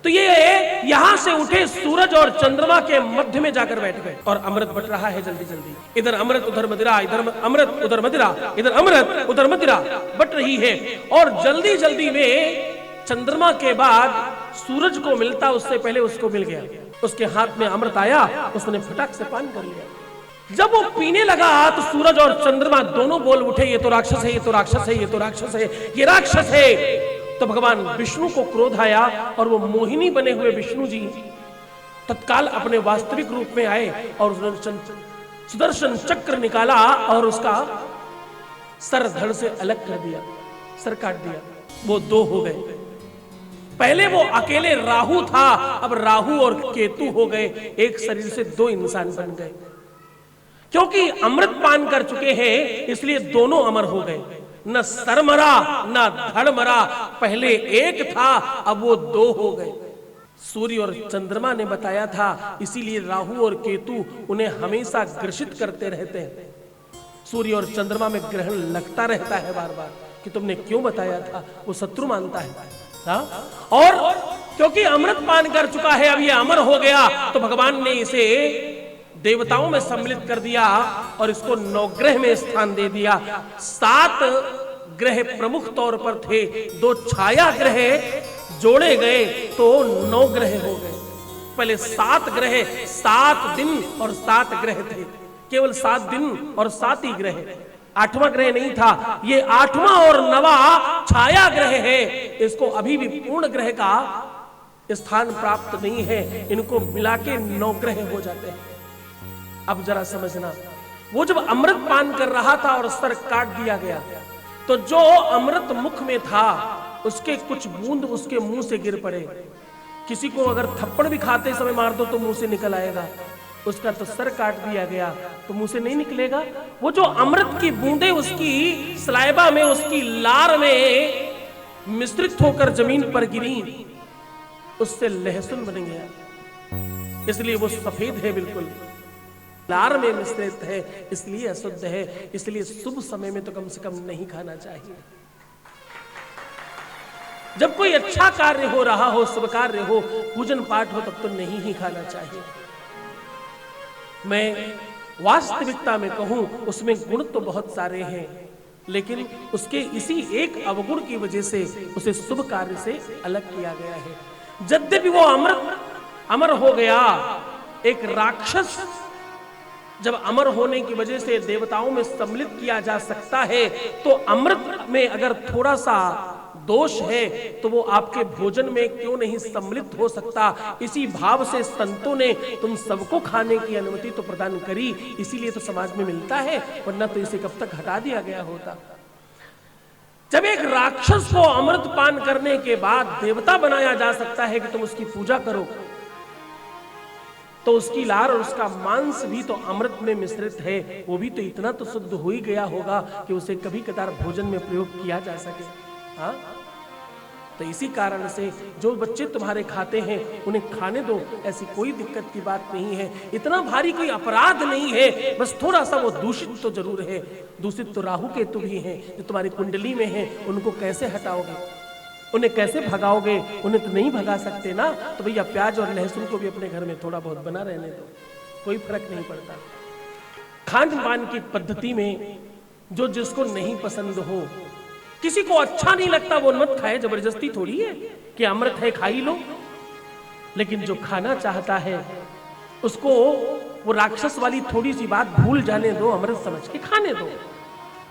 तो ये यहां से उठे सूरज और चंद्रमा के मध्य में जाकर बैठ गए और अमृत बट रहा है जल्दी जल्दी। इधर अमृत उधर मदिरा, इधर अमृत उधर मदिरा, इधर अमृत उधर मदिरा बट रही है। और जल्दी जल्दी में चंद्रमा के बाद सूरज को मिलता उससे पहले उसको मिल गया। उसके हाथ में अमृत आया, उसने फटाक से पान कर लिया। जब वो पीने लगा तो सूरज और चंद्रमा दोनों बोल उठे, ये तो राक्षस है, ये तो राक्षस है, ये तो राक्षस है, ये राक्षस है। तो भगवान विष्णु को क्रोध आया और वो मोहिनी बने हुए विष्णु जी तत्काल अपने वास्तविक रूप में आए और सुदर्शन चक्र निकाला और उसका सर धड़ से अलग कर दिया, सर काट दिया। वो दो हो गए। पहले वो अकेले राहु था, अब राहु और केतु हो गए। एक शरीर से दो इंसान बन गए। क्योंकि अमृत पान कर चुके हैं इसलिए दोनों अमर हो गए। न सर मरा न धड़ मरा, पहले एक था अब वो दो हो गए। सूर्य और चंद्रमा ने बताया था, इसीलिए राहु और केतु उन्हें हमेशा ग्रसित करते रहते हैं। सूर्य और चंद्रमा में ग्रहण लगता रहता है बार बार कि तुमने क्यों बताया था, वो शत्रु मानता है। हाँ? और क्योंकि अमृत पान कर चुका है अब ये अमर हो गया, तो भगवान ने इसे देवताओं में सम्मिलित कर दिया और इसको नवग्रह में स्थान दे दिया। 7 ग्रह प्रमुख तौर पर थे, 2 छाया ग्रह जोड़े गए तो 9 ग्रह हो गए। पहले 7 ग्रह, 7 दिन और 7 ग्रह थे, केवल 7 दिन और 7 ही ग्रह। 8वां ग्रह नहीं था, ये 8वां और 9वां छाया ग्रह है। इसको अभी भी पूर्ण ग्रह का स्थान प्राप्त नहीं है, इनको मिला के 9 ग्रह हो जाते हैं। अब जरा समझना, वो जब अमृत पान कर रहा था और सर काट दिया गया, तो जो अमृत मुख में था उसके कुछ बूंद उसके मुंह से गिर पड़े। किसी को अगर थप्पड़ भी खाते समय मार दो तो मुंह से निकल आएगा, उसका तो सर काट दिया गया तो मुंह से नहीं निकलेगा। वो जो अमृत की बूंदे उसकी सलाइबा में, उसकी लार में मिश्रित होकर जमीन पर गिरी, उससे लहसुन बन गया। इसलिए वो सफेद है, बिल्कुल लार में मिश्रित है, इसलिए अशुद्ध है। इसलिए शुभ समय में तो कम से कम नहीं खाना चाहिए। जब कोई अच्छा कार्य हो रहा हो, शुभ कार्य हो, पूजन पाठ हो, तब तो नहीं ही खाना चाहिए। मैं वास्तविकता में कहूं उसमें गुण तो बहुत सारे हैं, लेकिन उसके इसी एक अवगुण की वजह से उसे शुभ कार्य से अलग किया गया है। यद्यपि वो अमर हो गया, एक राक्षस जब अमर होने की वजह से देवताओं में सम्मिलित किया जा सकता है, तो अमृत में अगर थोड़ा सा दोष है तो वो आपके भोजन में क्यों नहीं सम्मिलित हो सकता। इसी भाव से संतों ने तुम सबको खाने की अनुमति तो प्रदान करी, इसीलिए तो समाज में मिलता है, वरना तो इसे कब तक हटा दिया गया होता। जब एक राक्षस को अमृत पान करने के बाद देवता बनाया जा सकता है कि तुम उसकी पूजा करो, तो उसकी लार और उसका मांस भी तो अमृत में मिश्रित है, वो भी तो इतना तो शुद्ध हो ही गया होगा कि उसे कभी कदार भोजन में प्रयोग किया जा सके। हाँ? तो इसी कारण से जो बच्चे तुम्हारे खाते हैं उन्हें खाने दो, ऐसी कोई दिक्कत की बात नहीं है। इतना भारी कोई अपराध नहीं है, बस थोड़ा सा वो दूषित तो जरूर है। दूषित तो राहु केतु भी हैं जो तुम्हारी कुंडली में है, उनको कैसे हटाओगे, उन्हें कैसे भगाओगे? उन्हें तो नहीं भगा सकते ना। तो भैया प्याज और लहसुन को भी अपने घर में थोड़ा बहुत बना रहने दो, कोई फर्क नहीं पड़ता। खान पान की पद्धति में जो जिसको नहीं पसंद हो, किसी को अच्छा नहीं लगता वो मत खाए, जबरदस्ती थोड़ी है कि अमृत है खा ही लो। लेकिन जो खाना चाहता है उसको वो राक्षस वाली थोड़ी सी बात भूल जाने दो, अमृत समझ के खाने दो।